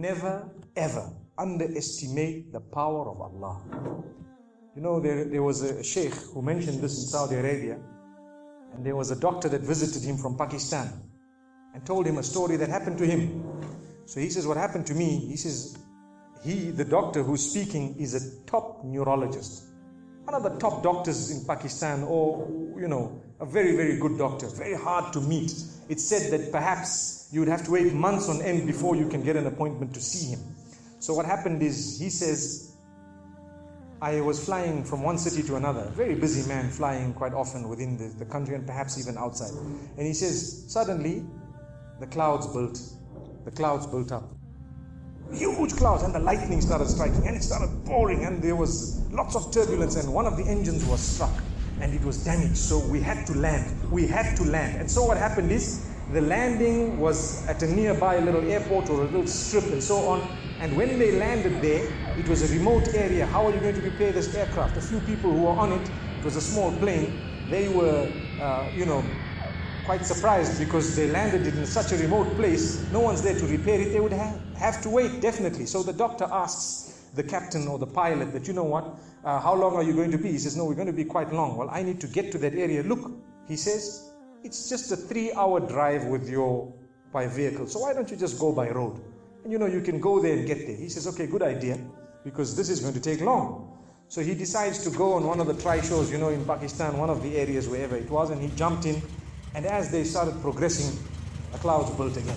Never ever underestimate the power of Allah. You know, there was a sheikh who mentioned this in Saudi Arabia, and there was a doctor that visited him from Pakistan and told him a story that happened to him. So he says, what happened to me, he says, the doctor who's speaking is a top neurologist, one of the top doctors in Pakistan, or, you know, a very, very good doctor, very hard to meet. It's said that perhaps you would have to wait months on end before you can get an appointment to see him. So what happened is, he says, I was flying from one city to another, a very busy man, flying quite often within the country and perhaps even outside. And he says, suddenly the clouds built up. Huge clouds, and the lightning started striking, and it started pouring, and there was lots of turbulence, and one of the engines was struck and it was damaged. So we had to land. And so what happened is, the landing was at a nearby little airport or a little strip and so on. And when they landed there, it was a remote area. How are you going to repair this aircraft? A few people who were on it, it was a small plane, they were, quite surprised because they landed it in such a remote place. No one's there to repair it. They would have to wait, definitely. So the doctor asks the captain or the pilot that, you know what, how long are you going to be? He says, no, we're going to be quite long. Well, I need to get to that area. Look, he says, it's just a 3-hour drive by vehicle. So why don't you just go by road? And you know, you can go there and get there. He says, okay, good idea, because this is going to take long. So he decides to go on one of the trishaws, you know, in Pakistan, one of the areas, wherever it was, and he jumped in. And as they started progressing, the clouds built again.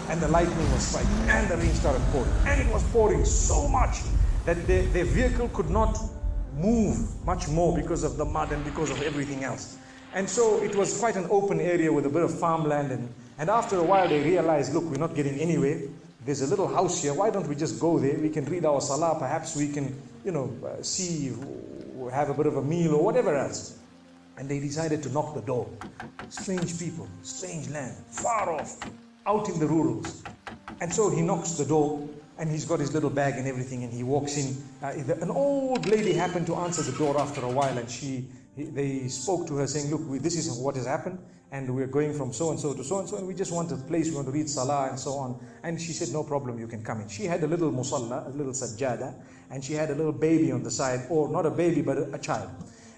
And the lightning was striking, and the rain started pouring. And it was pouring so much that their vehicle could not move much more because of the mud and because of everything else. And so it was quite an open area with a bit of farmland. And after a while they realized, look, we're not getting anywhere. There's a little house here. Why don't we just go there? We can read our salah. Perhaps we can, see, have a bit of a meal or whatever else. And they decided to knock the door. Strange people, strange land, far off, out in the rurals. And so he knocks the door, and he's got his little bag and everything, and he walks in. An old lady happened to answer the door after a while, and they spoke to her saying, look, this is what has happened, and we're going from so-and-so to so-and-so, and we just want a place, we want to read salah and so on. And she said, no problem, you can come in. She had a little musalla, a little sajjada, and she had a little baby on the side, or not a baby, but a child.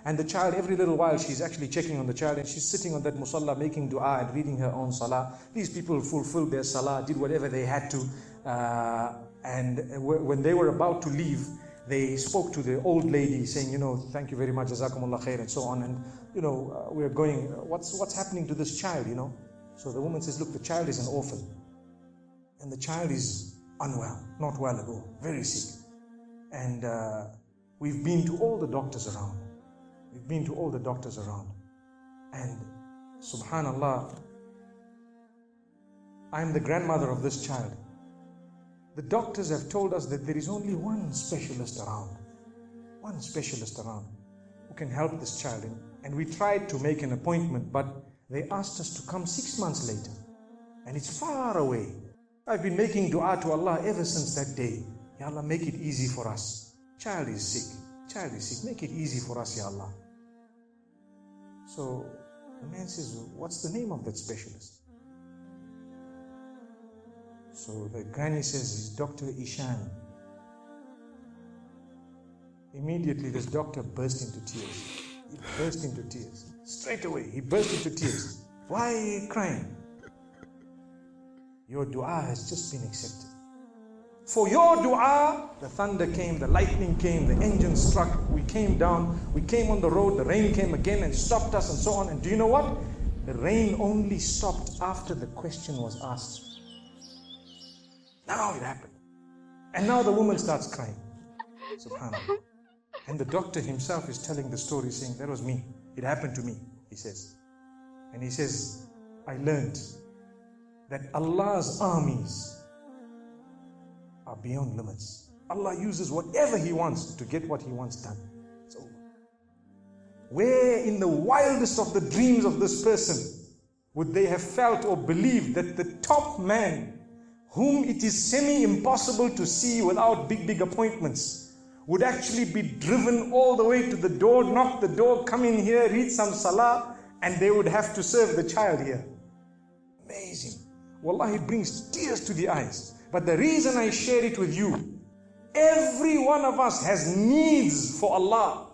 And the child, every little while, she's actually checking on the child, and she's sitting on that musalla, making dua and reading her own salah. These people fulfilled their salah, did whatever they had to. And when they were about to leave, they spoke to the old lady saying, thank you very much, jazakumullah khair, and so on. And, we're going, what's happening to this child, So the woman says, look, the child is an orphan. And the child is unwell, not well at all, very sick. And we've been to all the doctors around. And subhanallah, I'm the grandmother of this child. The doctors have told us that there is only one specialist around who can help this child. And we tried to make an appointment, but they asked us to come 6 months later. And it's far away. I've been making dua to Allah ever since that day. Ya Allah, make it easy for us. Child is sick. Make it easy for us, Ya Allah. So the man says, what's the name of that specialist? So the granny says, it's Dr. Ishan. Immediately this doctor burst into tears. Straight away, he burst into tears. Why are you crying? Your dua has just been accepted. For your dua, the thunder came, the lightning came, the engine struck, we came down, we came on the road, the rain came again and stopped us and so on. And do you know what? The rain only stopped after the question was asked. Now it happened. And now the woman starts crying. Subhanallah. And the doctor himself is telling the story, saying, that was me. It happened to me, he says. And he says, I learned that Allah's armies are beyond limits. Allah uses whatever He wants to get what He wants done. It's over. Where in the wildest of the dreams of this person would they have felt or believed that the top man, whom it is semi-impossible to see without big appointments, would actually be driven all the way to the door, knock the door, come in here, read some salah, and they would have to serve the child here. Amazing. Wallahi, it brings tears to the eyes. But the reason I share it with you, every one of us has needs for Allah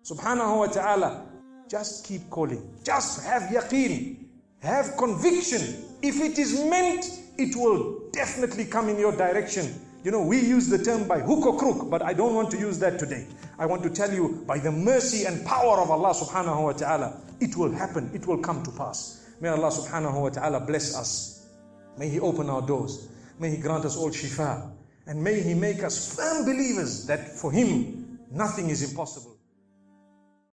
subhanahu wa ta'ala. Just keep calling. Just have yaqeen. Have conviction. If it is meant, it will definitely come in your direction. You know, we use the term by hook or crook, but I don't want to use that today. I want to tell you, by the mercy and power of Allah subhanahu wa ta'ala, it will happen, it will come to pass. May Allah subhanahu wa ta'ala bless us. May He open our doors. May He grant us all shifa. And may He make us firm believers that for Him, nothing is impossible.